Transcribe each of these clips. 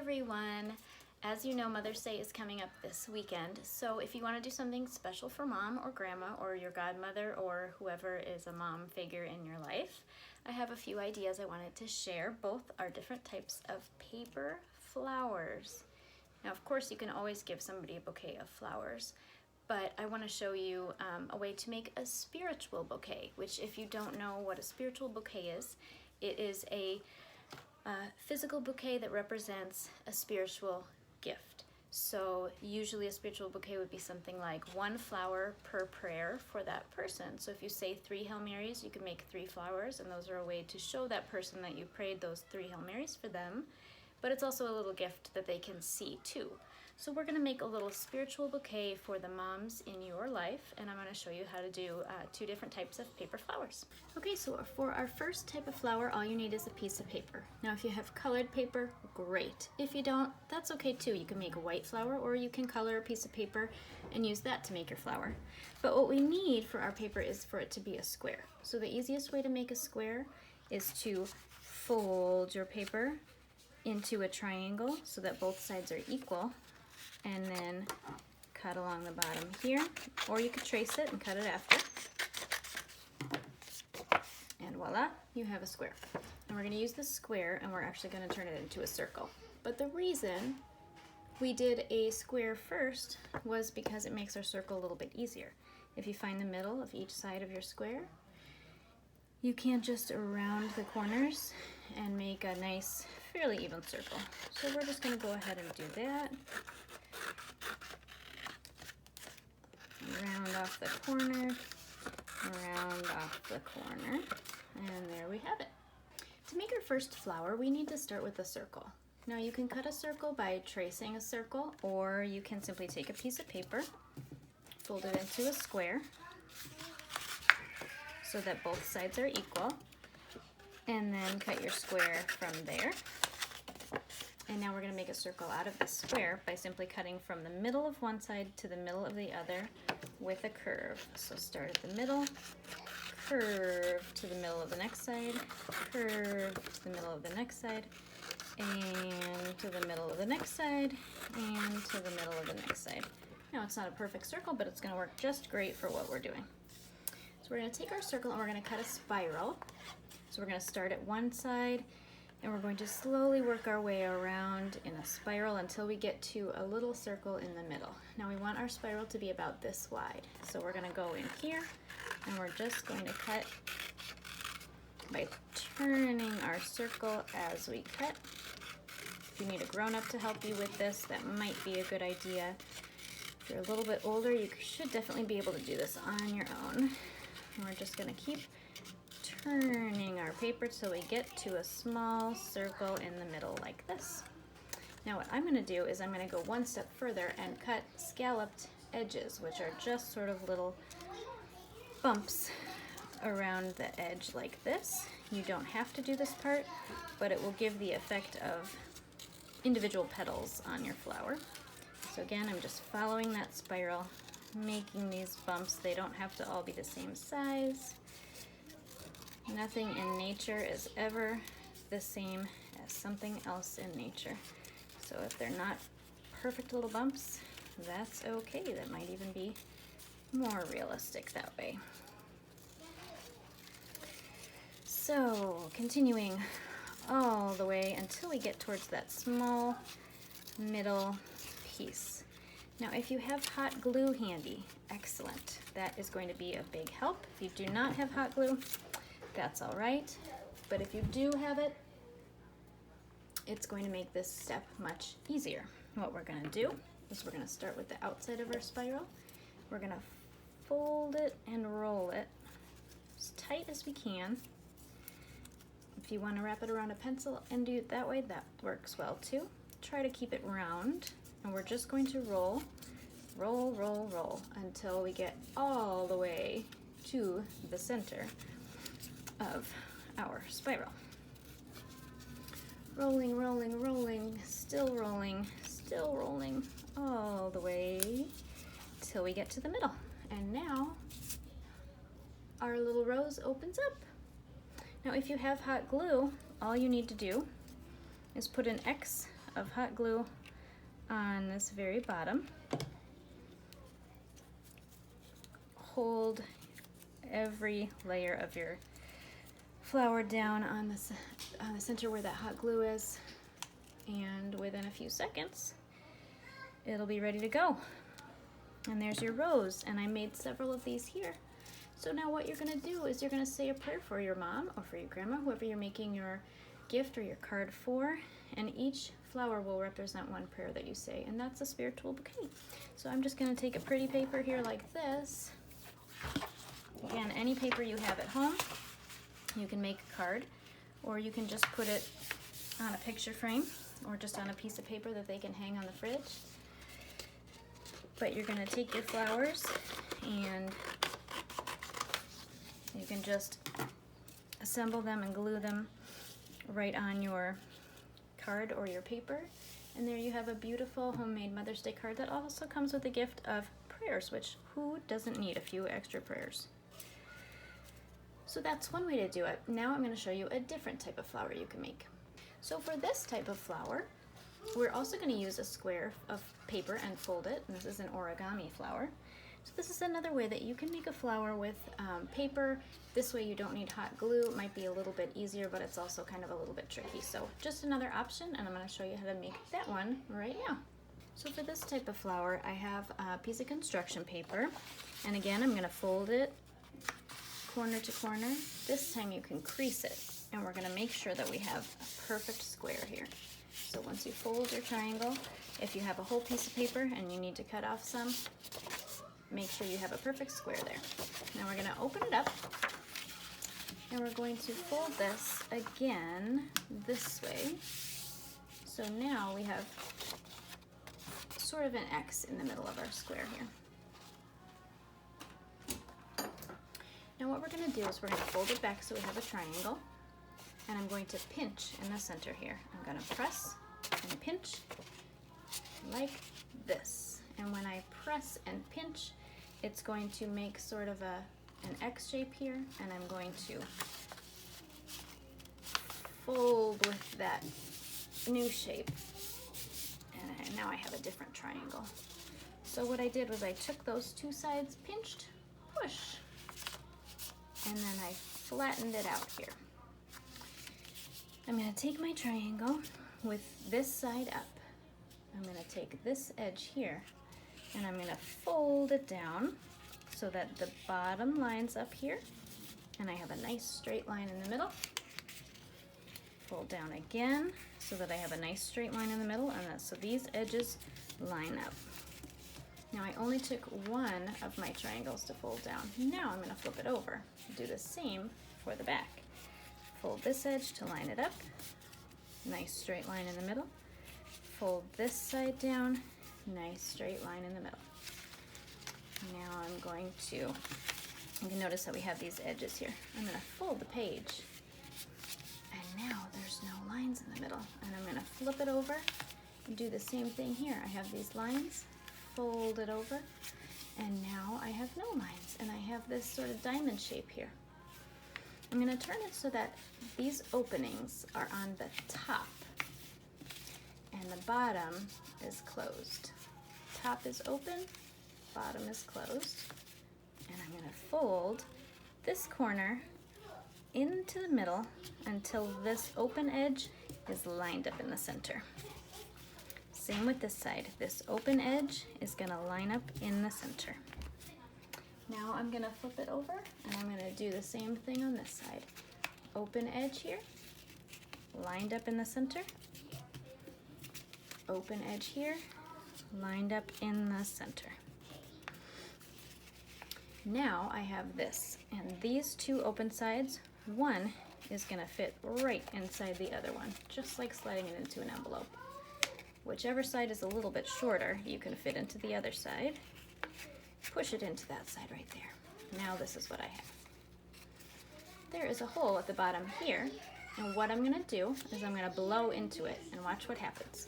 everyone. As you know, Mother's Day is coming up this weekend, so if you want to do something special for mom or grandma or your godmother or whoever is a mom figure in your life, I have a few ideas I wanted to share. Both are different types of paper flowers. Now, of course, you can always give somebody a bouquet of flowers, but I want to show you a way to make a spiritual bouquet, which, if you don't know what a spiritual bouquet is, it is a physical bouquet that represents a spiritual gift. So usually a spiritual bouquet would be something like one flower per prayer for that person. So if you say 3 Hail Marys, you can make 3 flowers, and those are a way to show that person that you prayed those 3 Hail Marys for them. But it's also a little gift that they can see too. So we're going to make a little spiritual bouquet for the moms in your life, and I'm going to show you how to do 2 different types of paper flowers. Okay, so for our first type of flower, all you need is a piece of paper. Now, if you have colored paper, great. If you don't, that's okay too. You can make a white flower, or you can color a piece of paper and use that to make your flower. But what we need for our paper is for it to be a square. So the easiest way to make a square is to fold your paper into a triangle so that both sides are equal, and then cut along the bottom here, or you could trace it and cut it after. And voila, you have a square. And we're going to use this square, and we're actually going to turn it into a circle. But the reason we did a square first was because it makes our circle a little bit easier. If you find the middle of each side of your square, you can just round the corners and make a nice, fairly even circle. So we're just going to go ahead and do that. Round off the corner, round off the corner, and there we have it. To make our first flower, we need to start with a circle. Now, you can cut a circle by tracing a circle, or you can simply take a piece of paper, fold it into a square so that both sides are equal, and then cut your square from there. And now we're going to make a circle out of this square by simply cutting from the middle of one side to the middle of the other with a curve. So start at the middle, curve to the middle of the next side, curve to the middle of the next side, and to the middle of the next side, and to the middle of the next side. Now, it's not a perfect circle, but it's going to work just great for what we're doing. So we're going to take our circle and we're going to cut a spiral. So we're going to start at one side, and we're going to slowly work our way around in a spiral until we get to a little circle in the middle. Now, we want our spiral to be about this wide. So we're going to go in here, and we're just going to cut by turning our circle as we cut. If you need a grown-up to help you with this, that might be a good idea. If you're a little bit older, you should definitely be able to do this on your own. And we're just going to keep turning our paper till we get to a small circle in the middle like this. Now, what I'm going to do is I'm going to go one step further and cut scalloped edges, which are just sort of little bumps around the edge like this. You don't have to do this part, but it will give the effect of individual petals on your flower. So again, I'm just following that spiral, making these bumps. They don't have to all be the same size. Nothing in nature is ever the same as something else in nature. So if they're not perfect little bumps, that's okay. That might even be more realistic that way. So continuing all the way until we get towards that small middle piece. Now, if you have hot glue handy, excellent. That is going to be a big help. If you do not have hot glue, that's all right, but if you do have it, it's going to make this step much easier. What we're going to do is we're going to start with the outside of our spiral. We're going to fold it and roll it as tight as we can. If you want to wrap it around a pencil and do it that way, that works well too. Try to keep it round, and we're just going to roll, roll, roll, roll until we get all the way to the center of our spiral. Rolling, rolling, rolling, still rolling, all the way till we get to the middle. And now our little rose opens up. Now, if you have hot glue, all you need to do is put an X of hot glue on this very bottom. Hold every layer of your flower down on the center where that hot glue is, and within a few seconds it'll be ready to go. And there's your rose, and I made several of these here. So now what you're going to do is you're going to say a prayer for your mom or for your grandma, whoever you're making your gift or your card for, and each flower will represent one prayer that you say, and that's a spiritual bouquet. So I'm just going to take a pretty paper here like this. Again, any paper you have at home, you can make a card, or you can just put it on a picture frame or just on a piece of paper that they can hang on the fridge. But you're going to take your flowers and you can just assemble them and glue them right on your card or your paper. And there you have a beautiful homemade Mother's Day card that also comes with a gift of prayers, which who doesn't need a few extra prayers? So that's one way to do it. Now I'm going to show you a different type of flower you can make. So for this type of flower, we're also going to use a square of paper and fold it. And this is an origami flower. So this is another way that you can make a flower with paper. This way you don't need hot glue. It might be a little bit easier, but it's also kind of a little bit tricky. So just another option, and I'm going to show you how to make that one right now. So for this type of flower, I have a piece of construction paper. And again, I'm going to fold it corner to corner. This time you can crease it, and we're going to make sure that we have a perfect square here. So once you fold your triangle, if you have a whole piece of paper and you need to cut off some, make sure you have a perfect square there. Now we're going to open it up, and we're going to fold this again this way. So now we have sort of an X in the middle of our square here. Now what we're going to do is we're going to fold it back so we have a triangle, and I'm going to pinch in the center here. I'm going to press and pinch like this, and when I press and pinch, it's going to make sort of an X shape here, and I'm going to fold with that new shape, and now I have a different triangle. So what I did was I took those two sides, pinched, push, and then I flattened it out here. I'm going to take my triangle with this side up. I'm going to take this edge here, and I'm going to fold it down so that the bottom lines up here, and I have a nice straight line in the middle. Fold down again so that I have a nice straight line in the middle, and so these edges line up. Now I only took one of my triangles to fold down. Now I'm going to flip it over. Do the same for the back. Fold this edge to line it up. Nice straight line in the middle. Fold this side down. Nice straight line in the middle. Now I'm going to, you can notice that we have these edges here. I'm going to fold the page. And now there's no lines in the middle. And I'm going to flip it over and do the same thing here. I have these lines. Fold it over, and now I have no lines, and I have this sort of diamond shape here. I'm going to turn it so that these openings are on the top and the bottom is closed. Top is open, bottom is closed, and I'm going to fold this corner into the middle until this open edge is lined up in the center. Same with this side. This open edge is going to line up in the center. Now I'm going to flip it over, and I'm going to do the same thing on this side. Open edge here, lined up in the center. Open edge here, lined up in the center. Now I have this, and these two open sides, one is going to fit right inside the other one, just like sliding it into an envelope. Whichever side is a little bit shorter, you can fit into the other side. Push it into that side right there. Now this is what I have. There is a hole at the bottom here, and what I'm going to do is I'm going to blow into it, and watch what happens.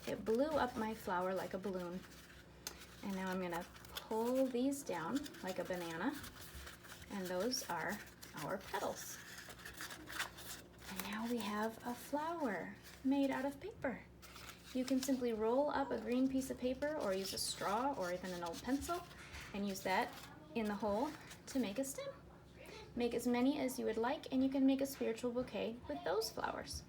It blew up my flower like a balloon, and now I'm going to pull these down like a banana, and those are our petals. And now we have a flower made out of paper. You can simply roll up a green piece of paper or use a straw or even an old pencil and use that in the hole to make a stem. Make as many as you would like, and you can make a spiritual bouquet with those flowers.